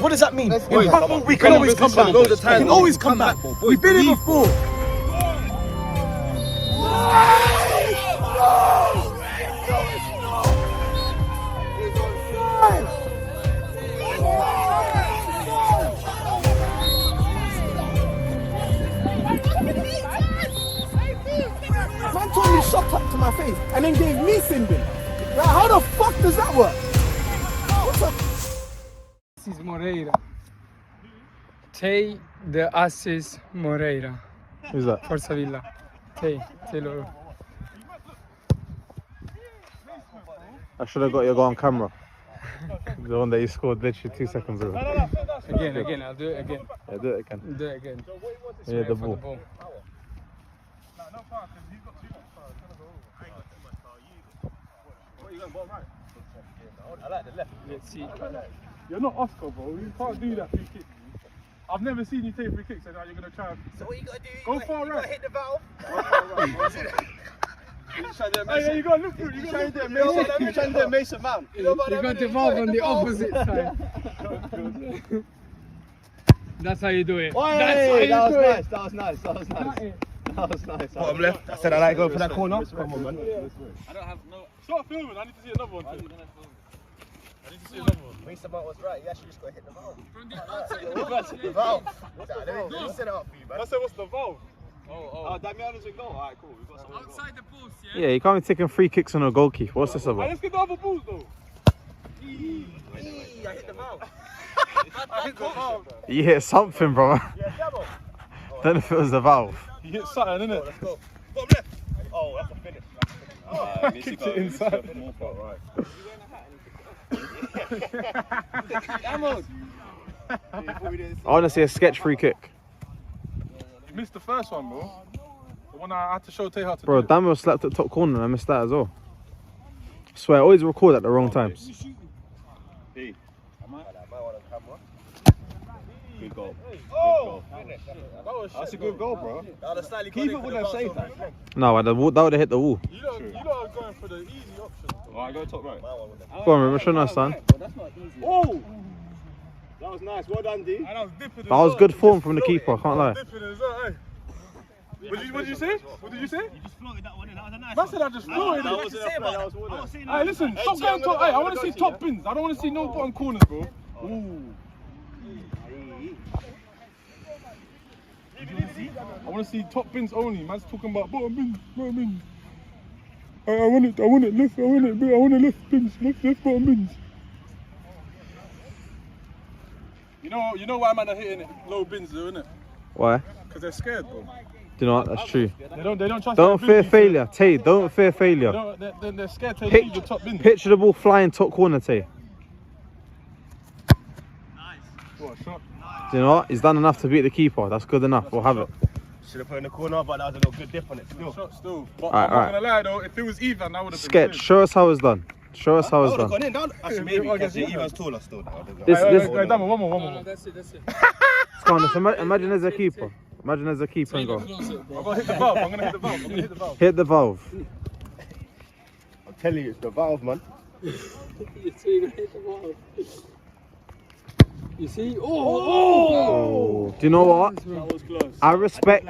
What does that mean? In football, we can always come back. We can always come back. We've been here before. Man told me shot up to my face and then gave me sin bin. Like, how the fuck does that work? This is Moreira. Tay the Assis Moreira. Who's that? Forza Villa. Tay Loro. I should have got your goal on camera. The one that you scored literally 2 seconds ago. Again, I'll do it again. Yeah, do it again. Do it again. Yeah, the ball. I like the left. Let's see. You're not Oscar, bro. You can't do that free kick. I've never seen you take free kicks, so now you're gonna try and... So what you gotta do? Go far right. Hit the valve. Hey, you gotta look through it. You're trying to do a Mason Mount. You got the valve on the opposite side. That's how you do it. That was nice. Bottom left. I said I like going for that corner. Come on, man. I don't have no. Start filming. I need to see another one. I need to see another one. Mason Mount was right. You actually just gotta hit the valve. From the outside. The valve. Let me set it up for you, man. I said, what's the valve? Damiano's in goal. Alright, cool. We've got someone. Outside the post, yeah? Yeah, you can't be taking free kicks on a goalkeeper. What's this Hey, about? let's get the other balls though. I hit the valve. I hit the valve. You hit something, bro. Yeah, double. Don't know if it was the valve. You hit something, innit? Let's go. Bottom left. Oh, that's a finish. Kicked it inside. I want to see a sketch free kick. You missed the first one, bro. The one I had to show Tay how to Bro, do. Daniel slapped at top corner and I missed that as well. I swear, I always record at the wrong times. Good goal. Oh! That's a good goal, bro. Keeper wouldn't have saved that. No, that would have hit the wall. You lot are going for the easy option. Alright, go top right. Go on, remember, show us, son. Oh! That was nice. Well done, D. And I was dipping. That was good form from the keeper, I can't lie. Dipping as well, eh? What did you say? What did you say? You just floated that one in. That was a nice I said I just floated That it. wasn't a play, that was water. Hey, listen, stop going top. Hey, I want to see top bins. I don't want to see no bottom corners, bro. Ooh. I want to see top bins only. Man's talking about bottom bins, bottom bins. I want it left, I want it left bins, left bottom bins. You know why man are hitting it low bins though, innit? Why? Because they're scared, bro. Do you know what? That's true. They don't trust. Don't fear failure, Tay. Don't fear failure. They're scared to leave the top bins. Picture the ball flying top corner, Tay. What a shot. Do you know what? He's done enough to beat the keeper. That's good enough. We'll have it. Should have put in the corner, but that was a little good dip on it still. Shot still. But Alright, I'm not gonna lie though, if it was even, I would have been Sketch. Show us how it's done. Show us how it's done. Gone in, down. Actually, maybe because Evan's taller still. This. One more. No, that's it. Come on, imagine there's a keeper. Imagine there's a keeper and go. I'm gonna hit the valve. I'm gonna hit the valve. Hit the valve. I'm telling you, it's the valve, man. You see? Oh. Do you know what? That was close. I respect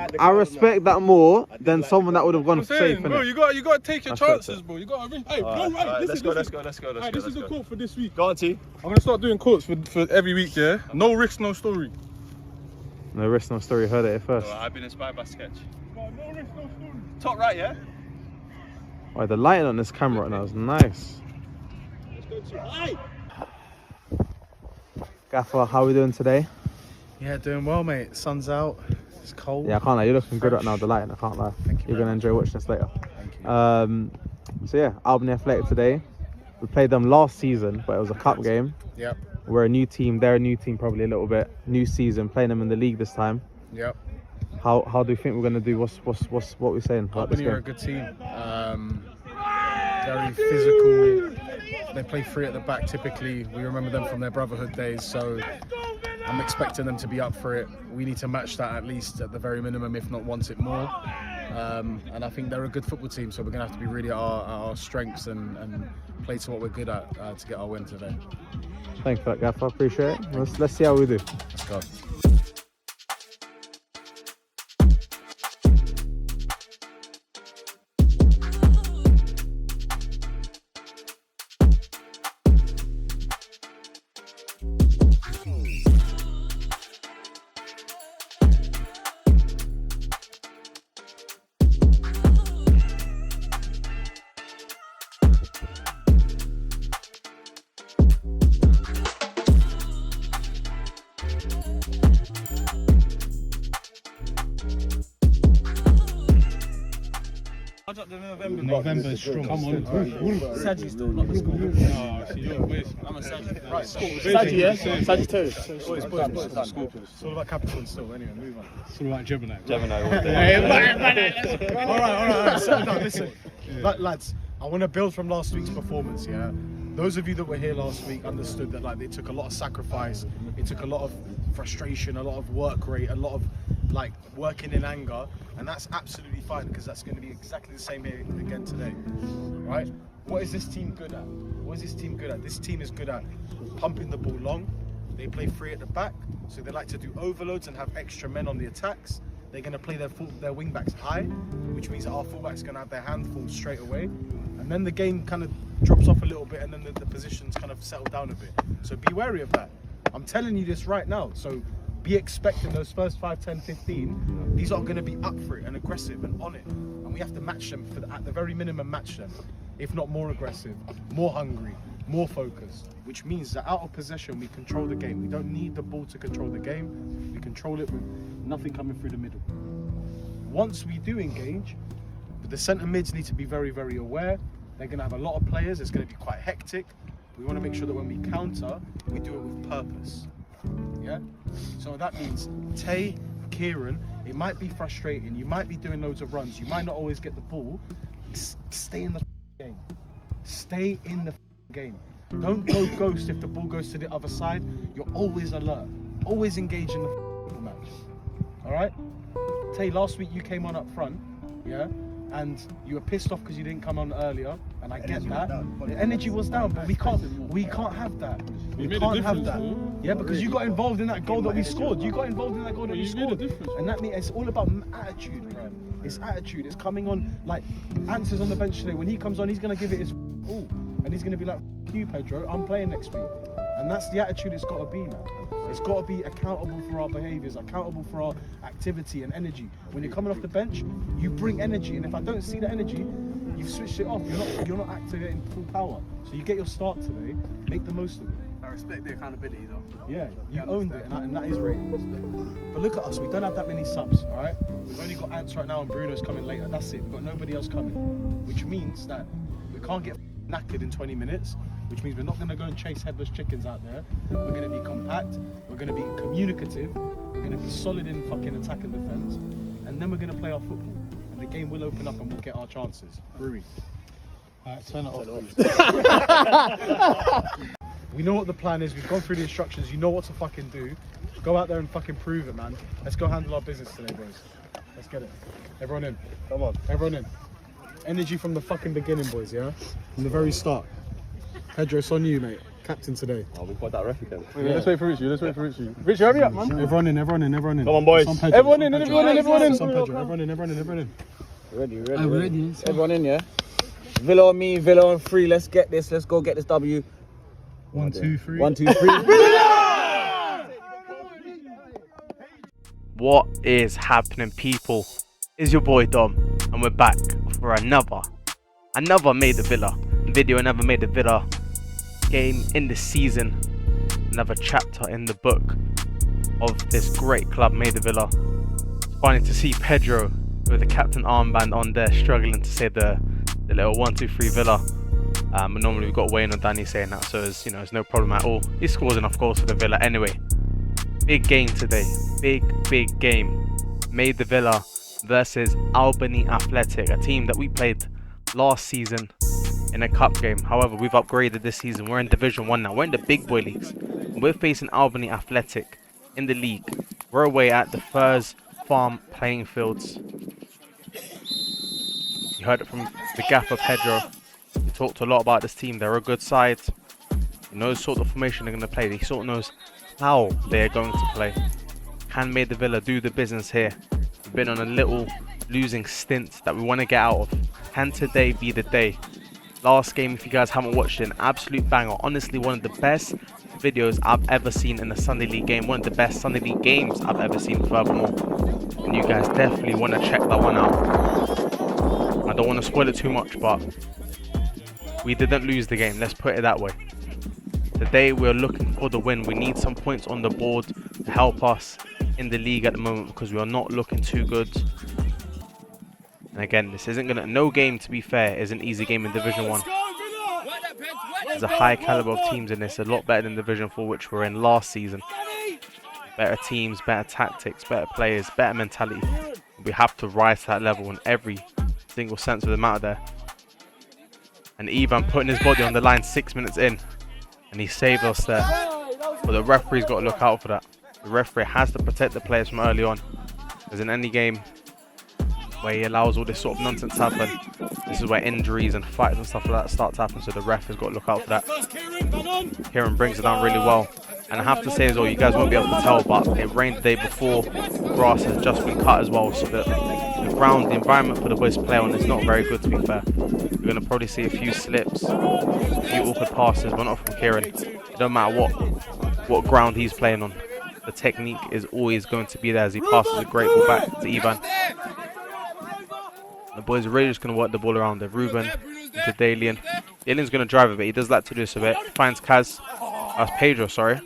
that more than someone that would have gone I'm safe. saying, bro, innit? you gotta take your That's chances, bro. You gotta hey, go right. Let's go. This is the quote for this week. Go on, T. I'm gonna start doing quotes for every week, yeah? No risk, no story. No risk, no story. Heard it here first. I've been inspired by Sketch. No risk, no story. Top right, yeah? Oh, the lighting on this camera right now is nice. Let's go to high. Gaffer, how are we doing today? Yeah, doing well, mate. Sun's out. It's cold. Yeah, I can't lie. You're looking good right now. The lighting, I can't lie. Thank you. You're gonna enjoy watching this later. Thank you. So yeah, Albany Athletic today. We played them last season, but it was a cup game. Yep. We're a new team. They're a new team, probably a little bit. New season, playing them in the league this time. Yep. How do you think we're gonna do? What we saying about this Albany are a game? good team. Very physical. They play three at the back typically. We remember them from their brotherhood days, so I'm expecting them to be up for it. We need to match that at least at the very minimum, if not want it more. And I think they're a good football team, so we're going to have to be really at our strengths and play to what we're good at to get our win today. Thanks for that, Gaffer. Appreciate it. Let's see how we do. Let's go. November is strong. Come on. Saji's still not the school. No, see, you're a waste. I'm a Saji. Right, Saji, yeah? Saji too. boys. It's all about capital still. Anyway, move on. It's all about Gemini. All right. Settle down. Listen, lads. I want to build from last week's performance. Yeah, those of you that were here last week understood that like it took a lot of sacrifice, it took a lot of frustration, a lot of work rate, a lot of like working in anger, and that's absolutely fine because that's going to be exactly the same here again today, right? What is this team good at? What is this team good at? This team is good at pumping the ball long. They play free at the back, so they like to do overloads and have extra men on the attacks. They're going to play their wing backs high, which means that our fullbacks are going to have their handfuls straight away. And then the game kind of drops off a little bit, and then the positions kind of settle down a bit. So be wary of that. I'm telling you this right now. So be expecting those first 5, 10, 15. These are going to be up for it and aggressive and on it. And we have to match them, at the very minimum, match them. If not more aggressive, more hungry, more focused. Which means that out of possession, we control the game. We don't need the ball to control the game. We control it with nothing coming through the middle. Once we do engage, the centre mids need to be very, very aware. They're going to have a lot of players. It's going to be quite hectic. We want to make sure that when we counter, we do it with purpose. Yeah? So that means Tay, Kieran, it might be frustrating. You might be doing loads of runs. You might not always get the ball. Stay in the game. Stay in the game. Don't go ghost if the ball goes to the other side. You're always alert. Always engage in the match. All right? Tay, last week you came on up front, yeah? And you were pissed off because you didn't come on earlier, and I get that. The energy was down, but we can't have that. We can't have that. Yeah, because you got involved in that goal that we scored. You got involved in that goal that we scored. And that means it's all about attitude, bro. It's attitude. It's coming on, like, Answer's on the bench today. When he comes on, he's going to give it his all. And he's going to be like, you, Pedro, I'm playing next week. And that's the attitude it's got to be, man. It's got to be accountable for our behaviours, accountable for our activity and energy. When you're coming off the bench, you bring energy. And if I don't see the energy, you've switched it off. You're not activating full power. So you get your start today, make the most of it. I respect the accountability though. Yeah, you owned it, and that is ratings. But look at us, we don't have that many subs, all right? We've only got Ants right now and Bruno's coming later. That's it, we've got nobody else coming. Which means that we can't get knackered in 20 minutes, which means we're not going to go and chase headless chickens out there. We're going to be compact, we're going to be communicative, we're going to be solid in fucking attack and defence, and then we're going to play our football. And the game will open up and we'll get our chances. Brewery. Alright, turn it off. We know what the plan is, we've gone through the instructions, you know what to fucking do. Go out there and fucking prove it, man. Let's go handle our business today, boys. Let's get it. Everyone in. Come on. Everyone in. Energy from the fucking beginning, boys, yeah? From the very start. Pedro, it's on you, mate. Captain today. Oh, we've got that ref again. Let's wait for Richie. Richie, hurry up, man. Everyone in. Come on, boys. Everyone in. It's on Pedro. Everyone in. Ready. Everyone in, yeah? Villa on me, Villa on 3. Let's get this. Let's go get this W. 1, 2, 3. 1, 2, 3. What is happening, people? It's your boy Dom, and we're back for another Maida Villa video, another Maida Villa game in the season, another chapter in the book of this great club, Maida Villa. It's funny to see Pedro with the captain armband on there, struggling to say the little 1, 2, 3 Villa. But normally we've got Wayne or Danny saying that, so it's no problem at all. He scores enough goals for the Villa anyway. Big game today, big game. Maida Villa versus Albany Athletic, a team that we played last season in a cup game. However, we've upgraded this season. We're in Division 1 now. We're in the big boy leagues. We're facing Albany Athletic in the league. We're away at the Furs Farm playing fields. You heard it from the gaffer Pedro. He talked a lot about this team. They're a good side. He knows sort of formation they're going to play. He sort of knows how they're going to play. Can Maida Villa do the business here? We've been on a little losing stint that we want to get out of. Can today be the day? Last game, if you guys haven't watched it, an absolute banger. Honestly, one of the best videos I've ever seen in a Sunday League game. One of the best Sunday League games I've ever seen, furthermore. And you guys definitely want to check that one out. I don't want to spoil it too much, but we didn't lose the game. Let's put it that way. Today, we're looking for the win. We need some points on the board to help us in the league at the moment because we are not looking too good. And again, this isn't gonna. No game, to be fair, is an easy game in Division 1. There's a high caliber of teams in this, a lot better than Division 4, which we were in last season. Better teams, better tactics, better players, better mentality. We have to rise to that level in every single sense of the matter there. And Ivan putting his body on the line 6 minutes in, and he saved us there. But the referee's got to look out for that. The referee has to protect the players from early on. Because in any game where he allows all this sort of nonsense to happen, this is where injuries and fights and stuff like that start to happen, so the ref has got to look out for that. Kieran brings it down really well. And I have to say as well, you guys won't be able to tell, but it rained the day before. The grass has just been cut as well, so the ground, the environment for the boys to play on is not very good, to be fair. You're going to probably see a few slips, a few awkward passes, but not from Kieran. It don't matter what ground he's playing on. The technique is always going to be there as he passes a great ball back to Ivan. The boys are really just going to work the ball around there. Ruben to Dalian. Dalian's going to drive a bit. He does like to do this a bit. Finds Kaz. That's Pedro, sorry.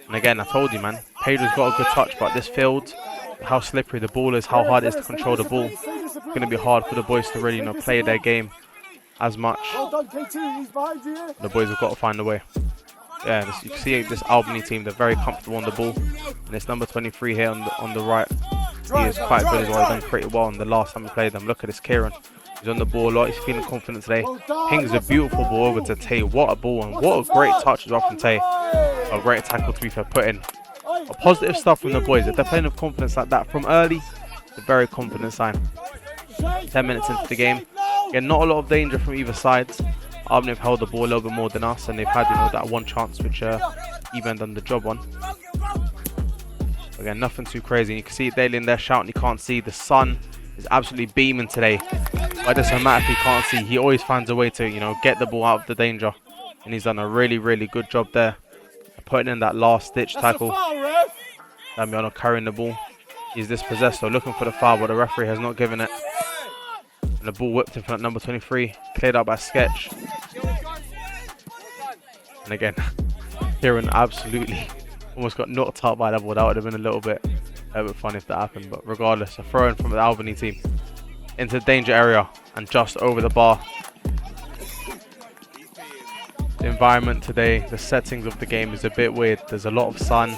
And again, I told you, man. Pedro's got a good touch, but this field, how slippery the ball is, how hard it is to control the ball, it's going to be hard for the boys to really, play their game as much. The boys have got to find a way. Yeah, you can see this Albany team, they're very comfortable on the ball. And it's number 23 here on the right. He is quite good as well. He's done pretty well in the last time we played them. Look at this Kieran. He's on the ball a lot. He's feeling confident today. Pings a beautiful ball over to Tay. What a ball, and what a great touch as well from Tay. A great tackle, to be fair, put in. A positive stuff from the boys. If they're playing with confidence like that from early, it's a very confident sign. 10 minutes into the game. Again, not a lot of danger from either side. Albany have held the ball a little bit more than us, and they've had that one chance which Ivan done the job on. Again, nothing too crazy. You can see Dalian there shouting, he can't see. The sun is absolutely beaming today. But it doesn't matter if he can't see. He always finds a way to, get the ball out of the danger. And he's done a really, really good job there. Putting in that last ditch tackle. Damiano carrying the ball. He's dispossessed, so looking for the foul, but the referee has not given it. And the ball whipped in front of number 23. Cleared out by Sketch. And again, Kieran absolutely almost got knocked out by that ball. That would have been a little bit fun if that happened. But regardless, a throw in from the Albany team into the danger area and just over the bar. The environment today, the settings of the game is a bit weird. There's a lot of sun,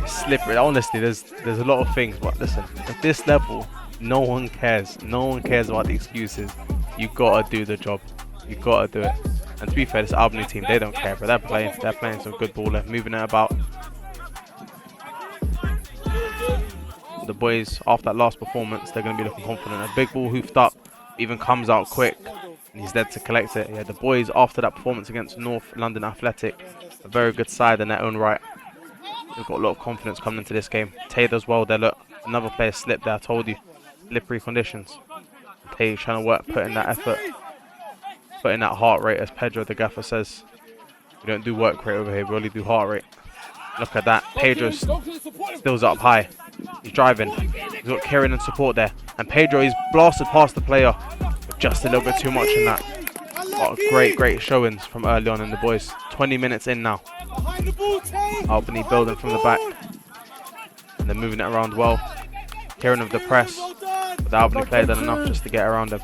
slippery. Honestly, there's a lot of things. But listen, at this level, no one cares. No one cares about the excuses. You gotta do the job. You gotta do it. And to be fair, this Albany team, they don't care, but they're playing some good ball. They're moving it about. The boys, after that last performance, they're going to be looking confident. A big ball hoofed up, even comes out quick, and he's there to collect it. Yeah, the boys, after that performance against North London Athletic, a very good side in their own right. They've got a lot of confidence coming into this game. Tay does well there. Look, another player slipped there. I told you, slippery conditions. Tay trying to work, putting that effort, putting that heart rate, as Pedro the gaffer says. We don't do work rate over here. We only do heart rate. Look at that. Pedro stills up high. He's driving. He's got Kieran in support there. And Pedro is blasted past the player. But just a little bit too much in that. Oh, great showings from early on in the boys. 20 minutes in now. Albany building from the back. And they're moving it around well. Kieran of the press. But the Albany player done enough just to get around them.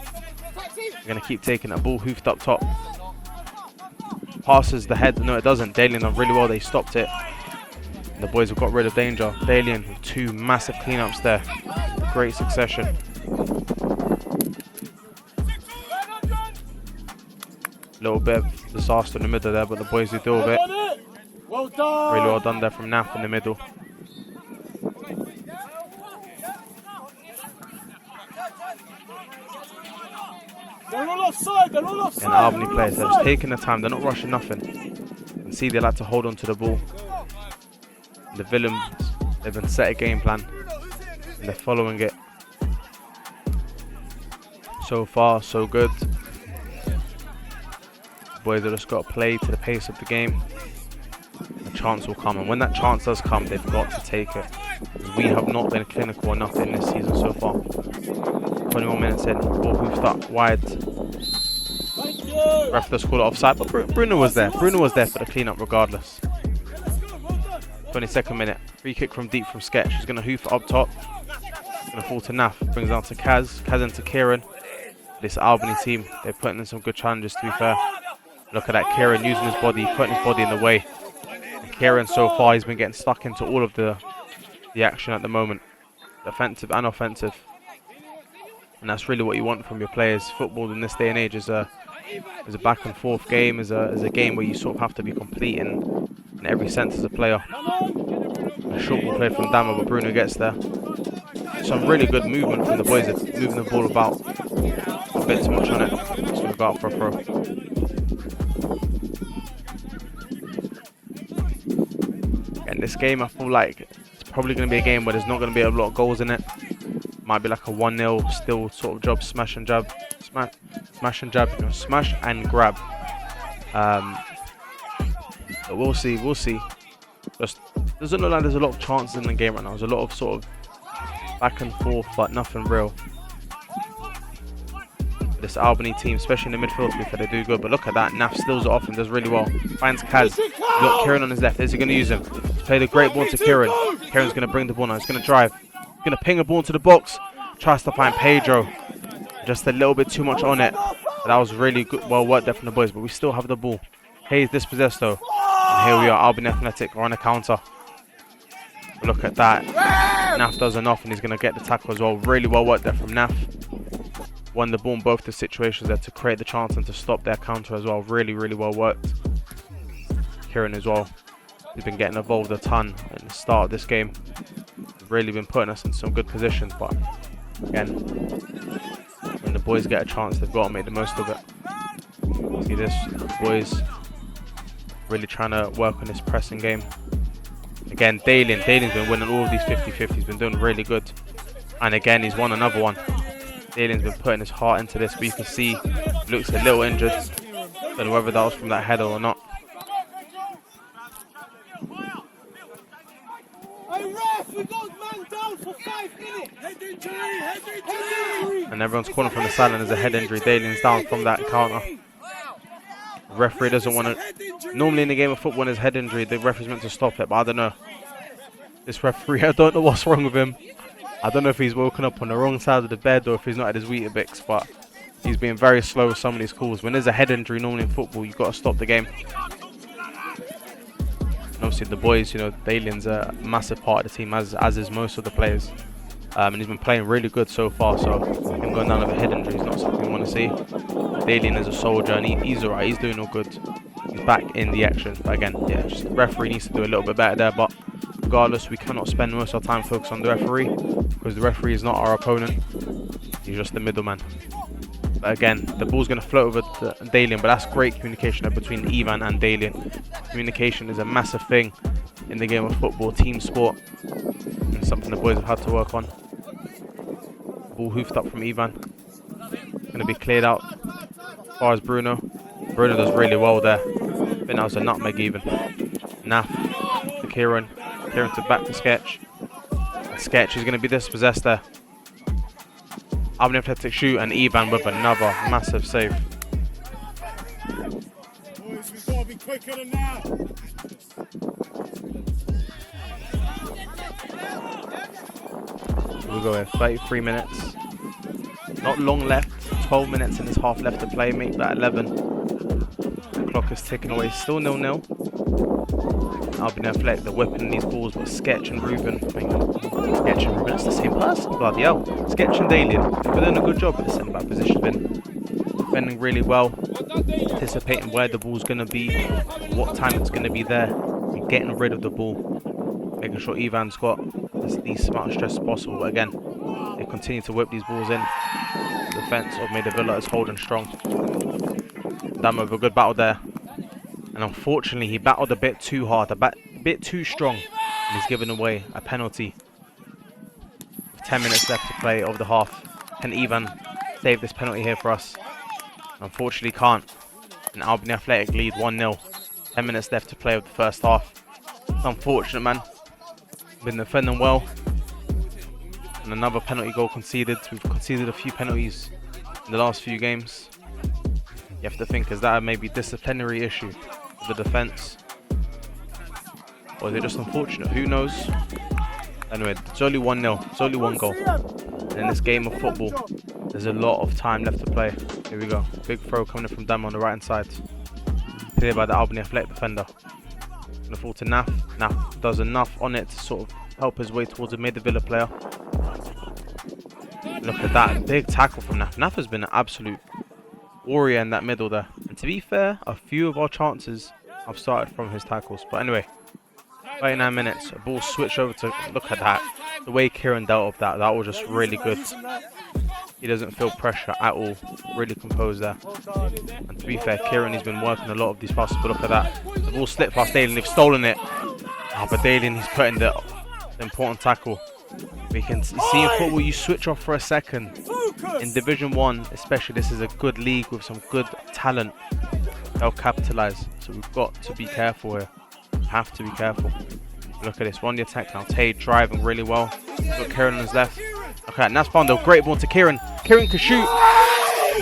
They're going to keep taking that ball hoofed up top. Passes the head. No, it doesn't. Dalian done really well. They stopped it. The boys have got rid of danger. Dalian with two massive cleanups there. Great succession. Little bit of disaster in the middle there, but the boys do deal with it. Really well done there from Naf in the middle. And Albany players, they're just taking their time, they're not rushing nothing. You can see they like to hold on to the ball. The villains, they've been set a game plan and they're following it. So far, so good. The boys have just got to play to the pace of the game. A chance will come, and when that chance does come, they've got to take it. We have not been clinical enough in this season so far. 21 minutes in, ball hoofed up wide. Ref does call it offside, but Bruno was there. Bruno was there for the clean-up regardless. 22nd minute, free kick from deep from Sketch. He's going to hoof it up top. It's going to fall to Naf. Brings down to Kaz. Kaz into Kieran. This Albany team, they're putting in some good challenges, to be fair. Look at that, Kieran using his body, putting his body in the way. And Kieran, so far, he's been getting stuck into all of the action at the moment. Defensive and offensive. And that's really what you want from your players. Football in this day and age is a back and forth game, is a game where you sort of have to be complete in every sense as a player. A short ball play from Dama, but Bruno gets there. Some really good movement from the boys. They're moving the ball about a bit too much on it. Just going to go out for a throw. In this game, I feel like it's probably going to be a game where there's not going to be a lot of goals in it. Might be like a 1-0 still sort of job, smash and jab, smash and jab, smash and grab. But we'll see. Just doesn't look like there's a lot of chances in the game right now. There's a lot of sort of back and forth, but nothing real. This Albany team, especially in the midfield, they do good. But look at that, Naf steals it off and does really well. Finds Kaz. Look, Kieran on his left. Is he going to use him? Play the great ball to Kieran. Kieran's going to bring the ball now. He's going to drive. He's going to ping a ball into the box. Tries to find Pedro. Just a little bit too much on it. But that was really good, well worked there from the boys. But we still have the ball. Hayes dispossessed though. And here we are, Albany Athletic are on a counter. Look at that. Naf does enough and he's going to get the tackle as well. Really well worked there from Naf. Won the ball in both the situations there to create the chance and to stop their counter as well. Really, really well worked. Kieran as well. He's been getting involved a ton at the start of this game. He's really been putting us in some good positions. But again, when the boys get a chance, they've got to make the most of it. See this, the boys really trying to work on this pressing game. Again, Dalen's been winning all of these 50-50s. He's been doing really good. And again, he's won another one. Dalen's been putting his heart into this, but you can see he looks a little injured. Don't know whether that was from that header or not. And everyone's calling from the sideline as a head injury. Dalen's down from that counter. The referee doesn't want to. Normally in the game of football, when there's head injury, the referee's meant to stop it, but I don't know. This referee, I don't know what's wrong with him. I don't know if he's woken up on the wrong side of the bed or if he's not at his Weetabix, but he's being very slow with some of these calls. When there's a head injury normally in football, you've got to stop the game. And obviously the boys, you know, Dalen's a massive part of the team, as is most of the players. And he's been playing really good so far, so him going down with a head injury is not something we want to see. Dalen is a soldier and he's alright, he's doing all good. He's back in the action. But again, yeah, just the referee needs to do a little bit better there, but regardless, we cannot spend most of our time focused on the referee because the referee is not our opponent. He's just the middleman. But again, the ball's going to float over to Dalen, but that's great communication between Ivan and Dalen. Communication is a massive thing in the game of football, team sport, and something the boys have had to work on. Ball hoofed up from Ivan. Going to be cleared out as far as Bruno. Bruno does really well there. I think that was a nutmeg even. Naf to Kieran. Kieran to back to Sketch. Sketch is going to be dispossessed there. Albany Athletic shoot and Ivan with another massive save. We'll go in 33 minutes. Not long left. 12 minutes in this half left to play. Make that 11. The clock is ticking away. Still 0-0. Albany Athletic, they're whipping these balls, but Sketch and Ruben. Sketch and Ruben, it's the same person. Bloody hell. Sketch and Dalen, they're doing a good job at the centre back position. Been defending really well, anticipating where the ball's going to be, what time it's going to be there, and getting rid of the ball. Making sure Ivan's got as least amount of stress as possible. But again, they continue to whip these balls in. The defense of Maida Villa is holding strong. Damo with a good battle there. And unfortunately, he battled a bit too hard, a bit too strong. And he's given away a penalty. With 10 minutes left to play of the half. Can Ivan save this penalty here for us? Unfortunately can't. And Albany Athletic lead 1-0. 10 minutes left to play of the first half. It's unfortunate, man. Been defending well. And another penalty goal conceded. We've conceded a few penalties in the last few games. You have to think, is that a maybe disciplinary issue of the defence? Or is it just unfortunate? Who knows? Anyway, it's only 1-0. It's only one goal. And in this game of football, there's a lot of time left to play. Here we go. Big throw coming in from Dam on the right hand side. Cleared by the Albany Athletic defender. Gonna fall to Naf. Naf does enough on it to sort of help his way towards a Maida Villa player. Look at that. Big tackle from Naf. Naf has been an absolute warrior in that middle there. And to be fair, a few of our chances have started from his tackles. But anyway, 39 minutes. A ball switch over to... Look at that. The way Kieran dealt with that was just really good. He doesn't feel pressure at all. Really composed there. And to be fair, Kieran, he's been working a lot of these passes. But look at that. The ball slipped past Dalian. They've stolen it. But Dalian, he's putting the important tackle. We can see in football, you switch off for a second. In Division 1, especially, this is a good league with some good talent. They'll capitalise. So we've got to be careful here. Have to be careful. Look at this. We're on the attack now. Tay driving really well. Look, Kieran on his left. Okay, and that's found a great ball to Kieran. Kieran can shoot.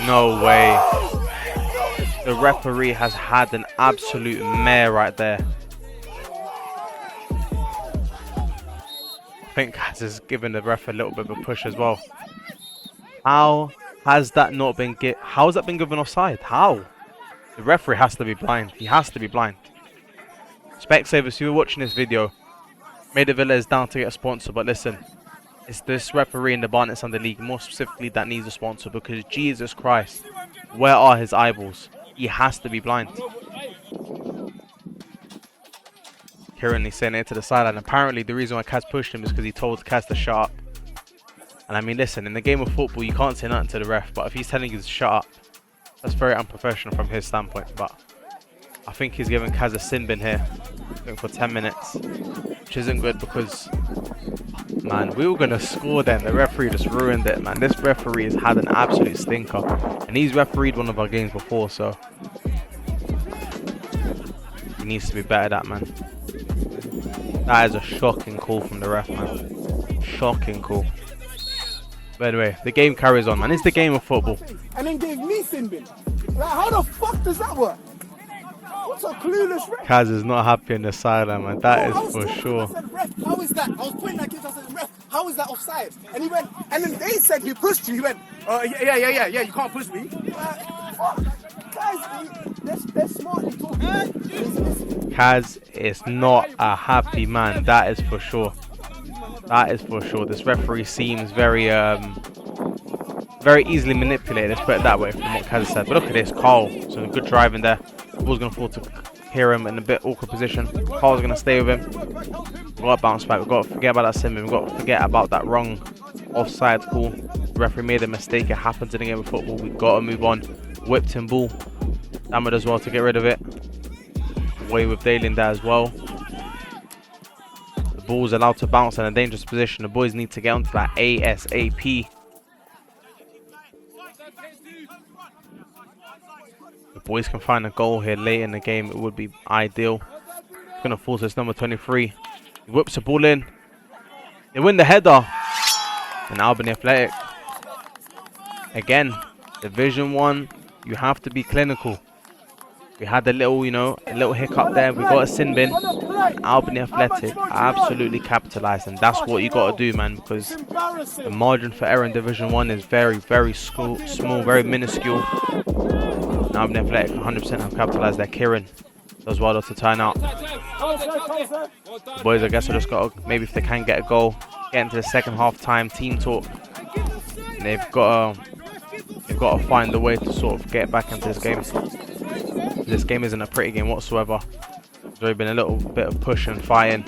No way. The referee has had an absolute mare right there. I think Kaz has given the ref a little bit of a push as well. How has that not been how has that been given offside? How? The referee has to be blind. He has to be blind. Specsavers, if you were watching this video, Maida Villa is down to get a sponsor, but listen, it's this referee in the Barnet Sunday League, more specifically, that needs a sponsor, because Jesus Christ, where are his eyeballs? He has to be blind. Kieran is sending it to the sideline. Apparently, the reason why Kaz pushed him is because he told Kaz to shut up. And I mean, listen, in the game of football, you can't say nothing to the ref, but if he's telling you to shut up, that's very unprofessional from his standpoint. But I think he's giving Kaz a sin bin here, going for 10 minutes, which isn't good because, man, we were going to score then. The referee just ruined it, man. This referee has had an absolute stinker, and he's refereed one of our games before, so he needs to be better at that, man. That is a shocking call from the ref, man. Shocking call. But anyway, the game carries on, man. It's the game of football. And then gave me sin bin. Like, how the fuck does that work? What's a clueless ref? Kaz is not happy in the sideline, man. That is for sure. I said, ref, how is that? I was pointing at kids. I said, ref, how is that offside? And he went, and then they said he pushed you. He went, yeah, you can't push me. Fuck. Guys, they're smartly talking. Kaz is not a happy man. That is for sure. That is for sure. This referee seems very easily manipulated. Let's put it that way from what Kaz said. But look at this, Carl. So good driving there. The ball's going to fall to Kieran in a bit awkward position. Carl's going to stay with him. We've got to bounce back. We've got to forget about that sin. We've got to forget about that wrong offside call. The referee made a mistake. It happens in the game of football. We've got to move on. Whipped him ball. Damage as well to get rid of it. Away with Dalian there as well. The ball's allowed to bounce in a dangerous position. The boys need to get onto that ASAP. The boys can find a goal here late in the game. It would be ideal. It's going to fall to his number 23. He whips the ball in. They win the header. And Albany Athletic. Again, Division 1, you have to be clinical. We had a little, a little hiccup there. We got a sin bin. Albany Athletic absolutely capitalised, and that's what you got to do, man, because the margin for error in Division 1 is very, very small, very minuscule. And Albany Athletic 100% have capitalised there. Kieran does well to turn out. The boys, I guess, have just got to, maybe if they can get a goal, get into the second half time, team talk. And they've got to find a way to sort of get back into this game. This game isn't a pretty game whatsoever. There's already been a little bit of push and fighting.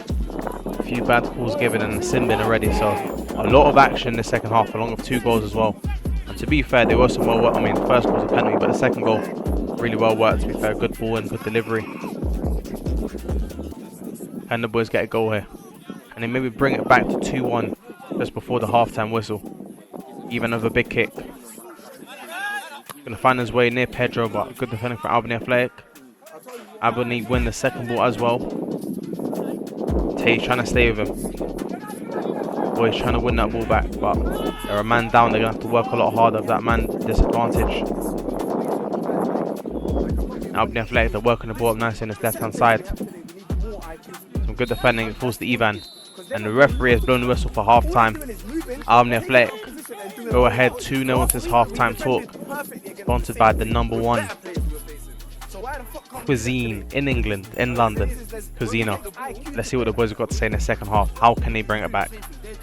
A few bad calls given and a sin bin already, so a lot of action in the second half, along with 2 goals as well. And to be fair, they were some well worked. I mean, the first goal was a penalty, but the second goal really well worked. To be fair, good ball and good delivery. Can the boys get a goal here? And then maybe bring it back to 2-1 just before the half-time whistle. Even with a big kick. Gonna find his way near Pedro, but good defending for Albany Athletic. Albany win the second ball as well. Tay trying to stay with him. Boys trying to win that ball back, but they're a man down. They're gonna have to work a lot harder with that man disadvantage. Albany Athletic, they're working the ball up nicely on his left-hand side. Some good defending, forced the Ivan. And the referee has blown the whistle for half-time. Albany Athletic go ahead 2-0 into this half-time talk. Sponsored by the #1 cuisine in England, in London, Cuisina. Let's see what the boys have got to say in the second half. How can they bring it back?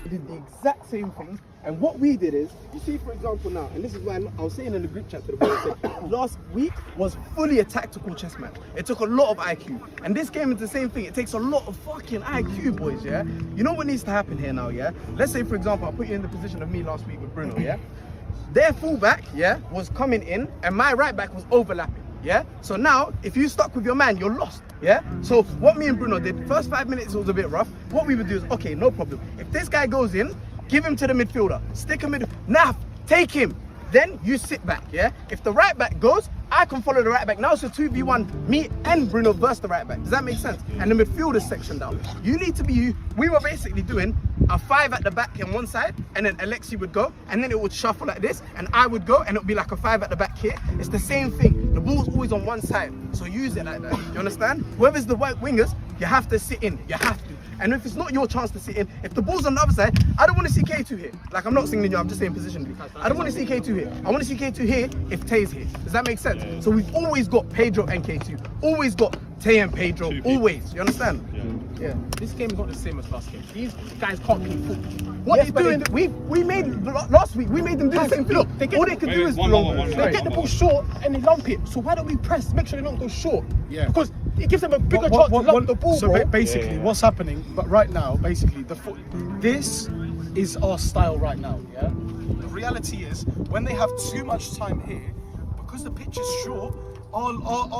We did the exact same thing, and what we did is, you see, for example, now, and this is why I was saying in the group chat to the boys, I said, last week was fully a tactical chess match. It took a lot of IQ, and this game is the same thing. It takes a lot of fucking IQ, boys. Yeah, you know what needs to happen here now. Yeah, let's say, for example, I put you in the position of me last week with Bruno. Yeah, their fullback, yeah, was coming in, and my right back was overlapping. Yeah, so now if you stuck with your man, you're lost. Yeah, so what me and Bruno did, first 5 minutes was a bit rough. What we would do is, okay, no problem. If this guy goes in, give him to the midfielder, stick him in, take him. Then you sit back. Yeah, if the right back goes, I can follow the right back. Now it's a 2v1, me and Bruno versus the right back. Does that make sense? And the midfielder section down. You need to be, we were basically doing a 5 at the back on one side, and then Alexi would go, and then it would shuffle like this, and I would go, and it would be like a 5 at the back here. It's the same thing. The ball's always on one side, so use it like that. You understand? Whoever's the white wingers, you have to sit in. You have to. And if it's not your chance to sit in, if the ball's on the other side, I don't want to see K2 here. Like, I'm not singling you, I'm just saying positionally. I don't want to see K2 here. I want to see K2 here if Tay's here. Does that make sense? So we've always got Pedro and K2. Always got Tay and Pedro. Always. You understand? Yeah. This game is not the same as last game. These guys can't play football. What they're doing, we made last week. We made them do the same thing. Look, all they can do is they get the ball short and they lump it. So why don't we press? Make sure they don't go short. Yeah. Because it gives them a bigger chance to lump the ball. So basically, what's happening? But right now, basically, this is our style right now. Yeah. The reality is, when they have too much time here, because the pitch is short, our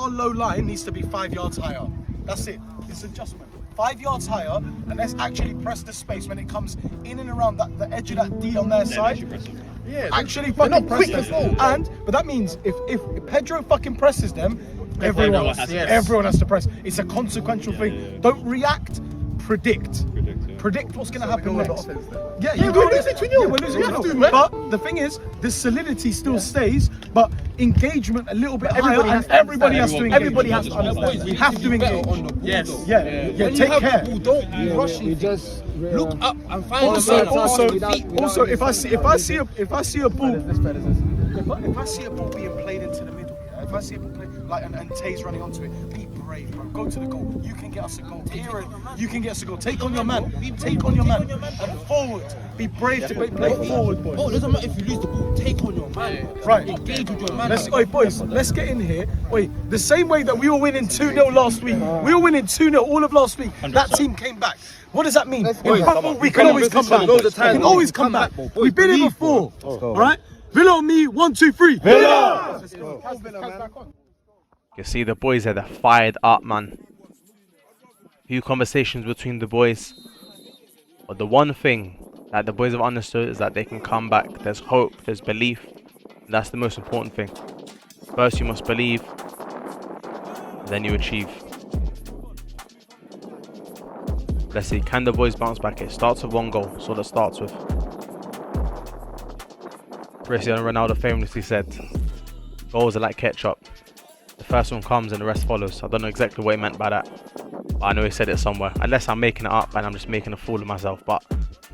low line needs to be 5 yards higher. That's it. It's adjustment. 5 yards higher, and let's actually press the space when it comes in and around the edge of that D on their side. Yeah, actually fucking press them. But that means if Pedro fucking presses them, everyone has to press. It's a consequential thing. Don't react, predict. Predict what's going to happen next. Yeah, you do lose it. We're losing it. But the thing is, the solidity still stays, but engagement a little bit higher, and everybody has to engage. Everybody has to understand. We have to engage. Yes. Yeah. Take care. Don't be rushing. Just look up and find also, if I see a ball being played into the middle, if I see a ball like and Tay's running onto it, be brave, bro. Go to the goal. You can get us a goal. You can get us a goal. Take on your man. Take on your man. And forward. Be brave to play forward, boys. Oh, it doesn't matter if you lose the ball. Take on your man. Right. Engage with your man. Boys, let's get in here. Wait, the same way that we were winning 2-0 last week, we were winning 2-0 all of last week. 100%. That team came back. What does that mean? In football, we can always come back. We can always come back. We've been here before. All right? Villa on me, 1, 2, 3. Villa! You see the boys there, they're fired up, man. Few conversations between the boys. But the one thing that the boys have understood is that they can come back. There's hope, there's belief. That's the most important thing. First you must believe, then you achieve. Let's see, can the boys bounce back? It starts with 1 goal, so that starts with. Cristiano Ronaldo famously said, goals are like ketchup. The first one comes and the rest follows. I don't know exactly what he meant by that, but I know he said it somewhere. Unless I'm making it up and I'm just making a fool of myself. But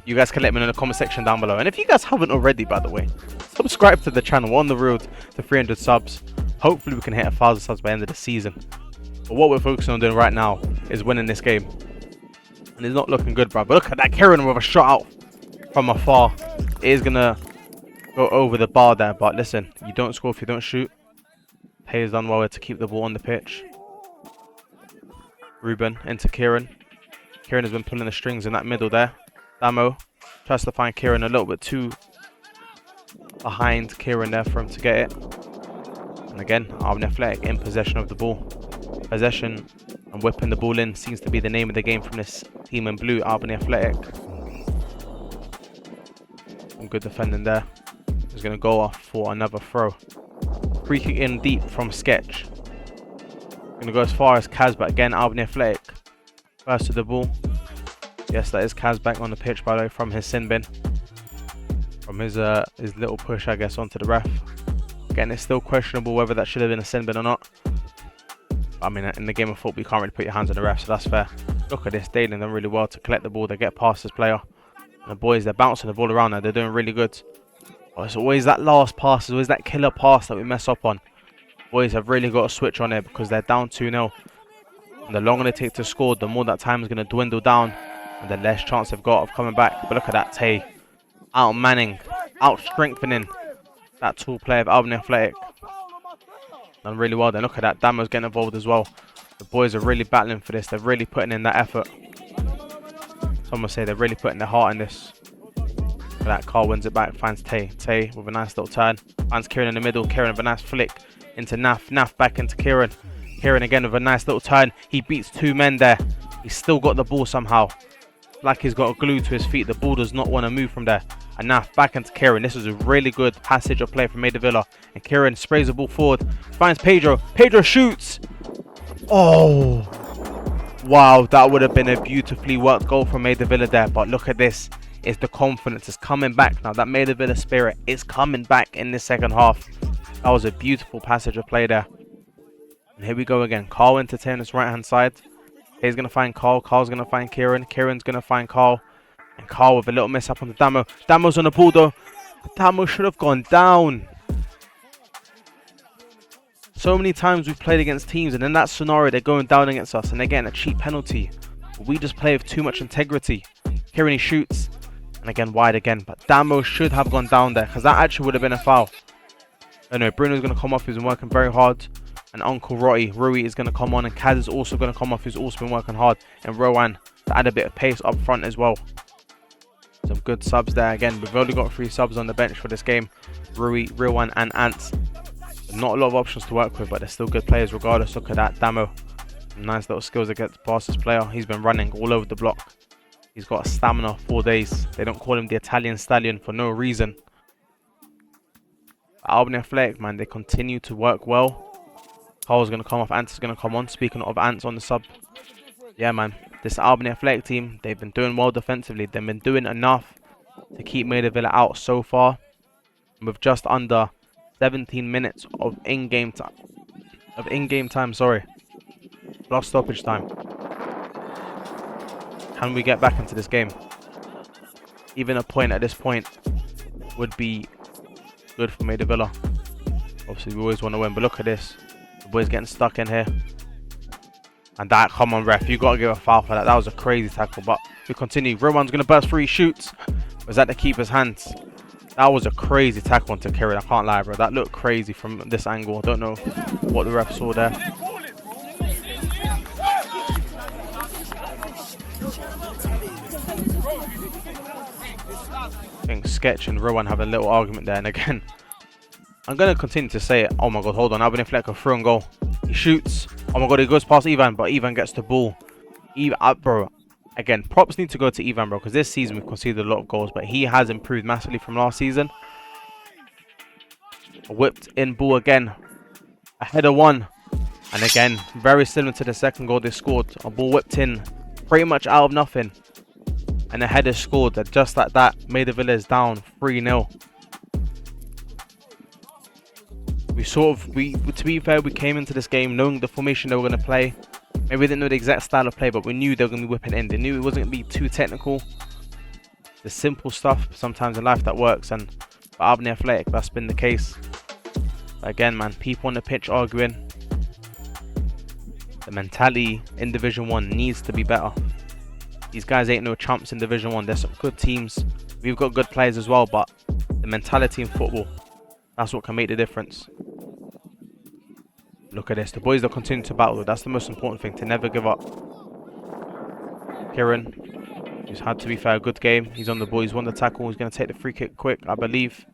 you guys can let me know in the comment section down below. And if you guys haven't already, by the way, subscribe to the channel. We're on the road to 300 subs. Hopefully we can hit 1,000 subs by the end of the season. But what we're focusing on doing right now is winning this game. And it's not looking good, bro. But look at that Kieran with a shot out from afar. It is going to go over the bar there. But listen, you don't score if you don't shoot. Tay has done well to keep the ball on the pitch. Ruben into Kieran. Kieran has been pulling the strings in that middle there. Damo tries to find Kieran a little bit too behind Kieran there for him to get it. And again, Albany Athletic in possession of the ball. Possession and whipping the ball in seems to be the name of the game from this team in blue, Albany Athletic. Some good defending there. He's going to go off for another throw. Free kick in deep from Sketch. Going to go as far as Kaz, but again, Albany Athletic first to the ball. Yes, that is Kaz back on the pitch, by the way, from his sin bin. From his little push, I guess, onto the ref. Again, it's still questionable whether that should have been a sin bin or not. I mean, in the game of football, you can't really put your hands on the ref, so that's fair. Look at this, Dalen done really well to collect the ball. They get past this player. And the boys, they're bouncing the ball around now. They're doing really good. Oh, it's always that last pass, it's always that killer pass that we mess up on. Boys have really got to switch on it because they're down 2-0. And the longer they take to score, the more that time is going to dwindle down. And the less chance they've got of coming back. But look at that, Tay. Out-manning, out-strengthening that tall player of Albany Athletic. Done really well then. Look at that, Damo's getting involved as well. The boys are really battling for this. They're really putting in that effort. Some will say they're really putting their heart in this. Look at that, Carl wins it back, finds Tay. Tay with a nice little turn. Finds Kieran in the middle. Kieran with a nice flick into Naf. Naf back into Kieran. Kieran again with a nice little turn. He beats two men there. He's still got the ball somehow. Like he's got a glue to his feet. The ball does not want to move from there. And now back into Kieran. This is a really good passage of play from Maida Villa. And Kieran sprays the ball forward. Finds Pedro. Pedro shoots. Oh. Wow, that would have been a beautifully worked goal from Maida Villa there. But look at this. It's the confidence. It's coming back now. That Maida Villa spirit is coming back in the second half. That was a beautiful passage of play there. And here we go again. Carl into Taylor's right hand side. He's going to find Carl. Carl's going to find Kieran. Kieran's going to find Carl. And Carl with a little mess up on the Damo. Damo's on the ball though. Damo should have gone down. So many times we've played against teams and in that scenario they're going down against us and they're getting a cheap penalty. We just play with too much integrity. Kieran, he shoots. And again, wide again. But Damo should have gone down there because that actually would have been a foul. Anyway, Bruno's going to come off. He's been working very hard. And Uncle Rui is going to come on. And Kaz is also going to come off. He's also been working hard. And Rowan to add a bit of pace up front as well. Some good subs there. Again, we've only got 3 subs on the bench for this game. Rui, Rowan and Ants. Not a lot of options to work with, but they're still good players regardless. Look at that, Damo. Nice little skills to get past this player. He's been running all over the block. He's got a stamina 4 days. They don't call him the Italian Stallion for no reason. Albany Athletic, man, they continue to work well. Carl's going to come off, Ants is going to come on. Speaking of Ants on the sub. Yeah, man, this Albany Athletic team, they've been doing well defensively. They've been doing enough to keep Maida Villa out so far. With just under 17 minutes of in-game time. Plus stoppage time. Can we get back into this game? Even a point at this point would be good for Maida Villa. Obviously, we always want to win, but look at this. The boys getting stuck in here. And that, come on, ref, you got to give a foul for that. That was a crazy tackle, but we continue. Rowan's going to burst through, he shoots. Was that the keeper's hands? That was a crazy tackle onto Kieran. I can't lie, bro. That looked crazy from this angle. I don't know what the ref saw there. I think Sketch and Rowan have a little argument there. And again, I'm going to continue to say it. Oh my God, hold on. Albany Fleck a through and goal. He shoots. Oh my God, he goes past Ivan, but Ivan gets the ball. Bro, again, props need to go to Ivan, bro, because this season we've conceded a lot of goals, but he has improved massively from last season. A whipped in ball again. A header one. And again, very similar to the second goal they scored. A ball whipped in pretty much out of nothing. And a header scored. That just like that, Maida Villa is down 3-0. To be fair, we came into this game knowing the formation they were going to play. Maybe we didn't know the exact style of play, but we knew they were going to be whipping in. They knew it wasn't going to be too technical. The simple stuff sometimes in life that works, and for Albany Athletic, that's been the case. But again, man, people on the pitch arguing. The mentality in Division 1 needs to be better. These guys ain't no chumps in Division 1. There's some good teams. We've got good players as well, but the mentality in football, that's what can make the difference. Look at this. The boys that continue to battle. That's the most important thing, to never give up. Kieran, who's had, to be fair, a good game. He's on the ball. He's won the tackle. He's going to take the free kick quick, I believe.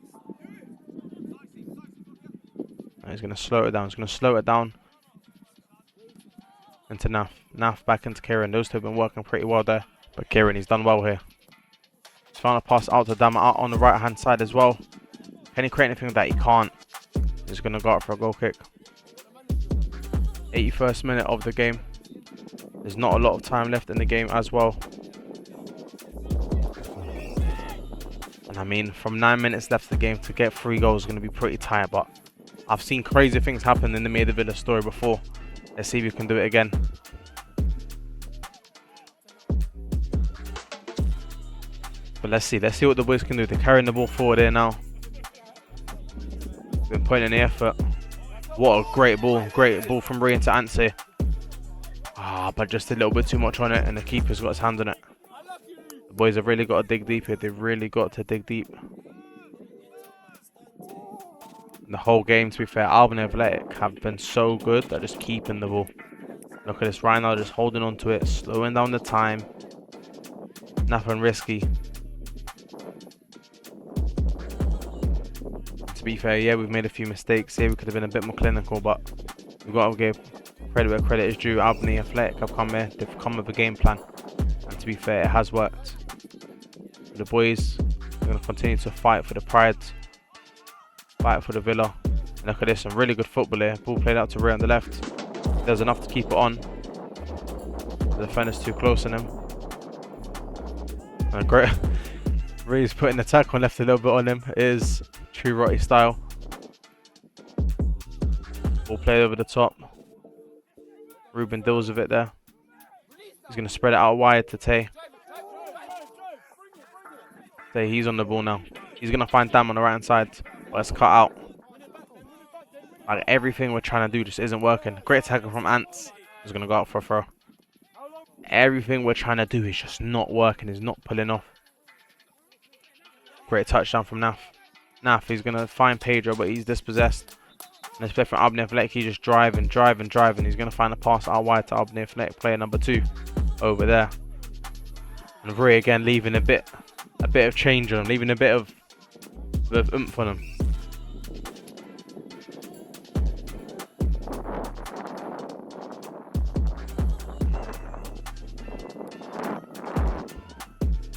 And he's going to slow it down. He's going to slow it down into Naf. Naf back into Kieran. Those two have been working pretty well there. But Kieran, he's done well here. He's found a pass out to Dama out on the right-hand side as well. Can he create anything that he can't? He's going to go out for a goal kick. 81st minute of the game. There's not a lot of time left in the game as well. And I mean, from 9 minutes left of the game to get 3 goals is going to be pretty tight. But I've seen crazy things happen in the Maida Villa story before. Let's see if we can do it again. But let's see what the boys can do. They're carrying the ball forward here now. Been putting in the effort. What a great ball from Ray into Anse. But just a little bit too much on it, and the keeper's got his hand on it. The boys have really got to dig deep here. They've really got to dig deep. And the whole game, to be fair, Albany Athletic have been so good at just keeping the ball. Look at this right now, just holding on to it, slowing down the time. Nothing risky. To be fair, yeah, we've made a few mistakes here. We could have been a bit more clinical, but we've got to give credit where credit is due. Albany Athletic have come here. They've come with a game plan. And to be fair, it has worked. The boys are going to continue to fight for the pride. Fight for the Villa. And look at this, some really good football here. Ball played out to Ray on the left. There's enough to keep it on. The defender's too close on him. And great. Ray's putting the tackle and left a little bit on him. It is true Rotty style. Ball played over the top. Ruben deals with it there. He's going to spread it out wide to Tay. Tay, he's on the ball now. He's going to find Dam on the right hand side. But it's cut out. Like, everything we're trying to do just isn't working. Great tackle from Ants. He's going to go out for a throw. Everything we're trying to do is just not working. It's not pulling off. Great touchdown from Naf. Naf, he's going to find Pedro, but he's dispossessed. And this play from Albany Athletic, he's just driving. He's going to find a pass out wide to Albany Athletic, player number 2 over there. And Ray again leaving a bit of change on him, leaving a bit of oomph on him.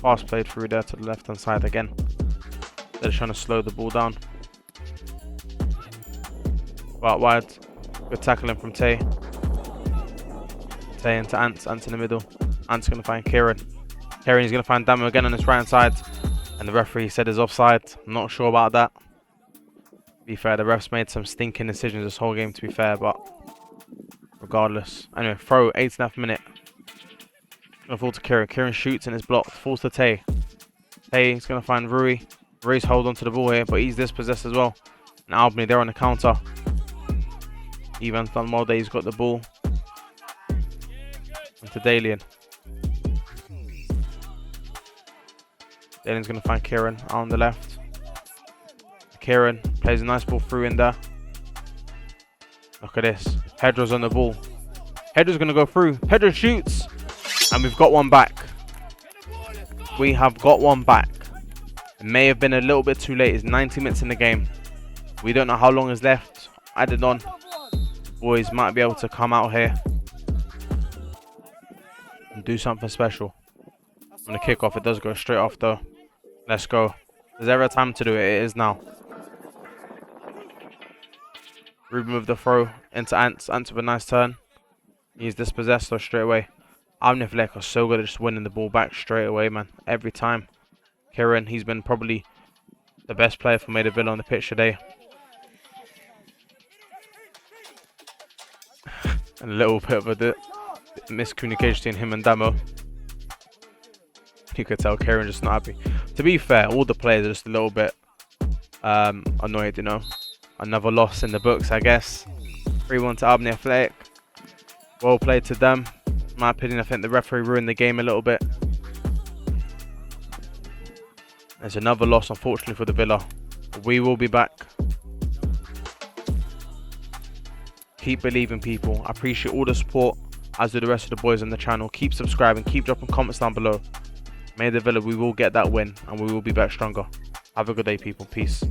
Pass played through there to the left hand side again. They're just trying to slow the ball down. Out wide. Good tackling from Tay. Tay into Ants. Ants in the middle. Ants going to find Kieran. Kieran is going to find Damo again on his right hand side. And the referee said is offside. I'm not sure about that. To be fair, the refs made some stinking decisions this whole game, to be fair, but regardless. Anyway, throw, 18th minute. Gonna fall to Kieran. Kieran shoots and it's blocked. Falls to Tay. Tay is gonna find Rui. Rui's hold on to the ball here, but he's dispossessed as well. And Albany, they're on the counter. Ivan's done well there. He's got the ball. And to Dalian. Dalian's gonna find Kieran on the left. Kieran plays a nice ball through in there. Look at this. Pedro's on the ball. Pedro's gonna go through. Pedro shoots. And we've got one back. We have got one back. It may have been a little bit too late. It's 90 minutes in the game. We don't know how long is left. Added on. Boys might be able to come out here and do something special. On the kickoff, it does go straight off though. Let's go. There's ever a time to do it, it is now. Ruben with the throw into Ants. Ants with a nice turn. He's dispossessed though straight away. Albany Athletic are so good at just winning the ball back straight away, man. Every time. Kieran, he's been probably the best player for Maida Villa on the pitch today. A little bit of a miscommunication between him and Damo. You could tell Kieran just not happy. To be fair, all the players are just a little bit annoyed, you know. Another loss in the books, I guess. 3-1 to Albany Athletic. Well played to them. In my opinion, I think the referee ruined the game a little bit. There's another loss, unfortunately, for the Villa. We will be back. Keep believing, people. I appreciate all the support. as do the rest of the boys on the channel. Keep subscribing, keep dropping comments down below. Maida Villa, we will get that win and we will be back stronger. Have a good day, people. Peace.